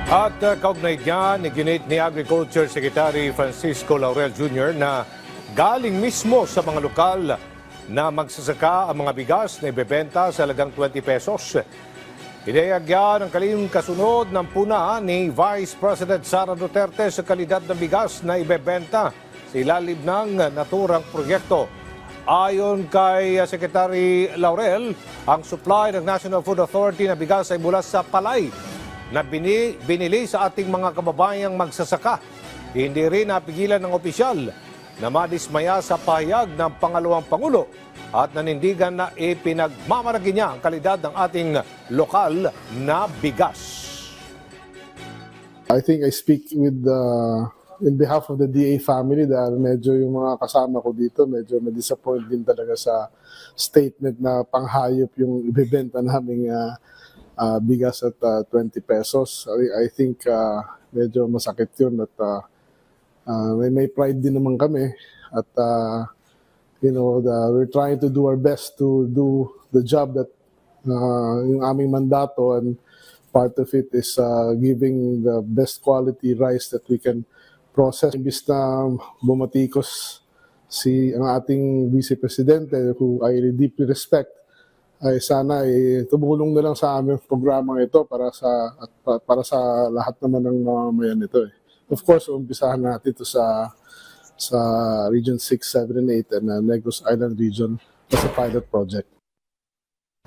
At kaugnay niyan, iginit ni Agriculture Secretary Francisco Laurel Jr. na galing mismo sa mga lokal na magsasaka ang mga bigas na ibebenta sa halagang 20 pesos. Inayagya ng kalim kasunod ng puna ni Vice President Sara Duterte sa kalidad ng bigas na ibebenta sa ilalim ng naturang proyekto. Ayon kay Secretary Laurel, ang supply ng National Food Authority na bigas ay mula sa palay na binili sa ating mga kababayang magsasaka. Hindi rin napigilan ng opisyal na madismaya sa pahayag ng pangalawang Pangulo at nanindigan na ipinagmamalaki niya ang kalidad ng ating lokal na bigas. I think I speak with in behalf of the DA family dahil medyo yung mga kasama ko dito medyo na-disappoint din talaga sa statement na panghayop yung ibebenta naming bigas at 20 pesos. I think medyo masakit yun at may pride din naman kami at we're trying to do our best to do the job that yung aming mandato, and part of it is giving the best quality rice that we can process. Imbis na bumatikos ang ating Vice Presidente, who I deeply respect, ay sana tumulong na lang sa aming programang ito para sa lahat naman ng mamamayan nito. Of course, umpisahan natin ito sa Region 6, 7, and 8 and Negros Island region as a pilot project.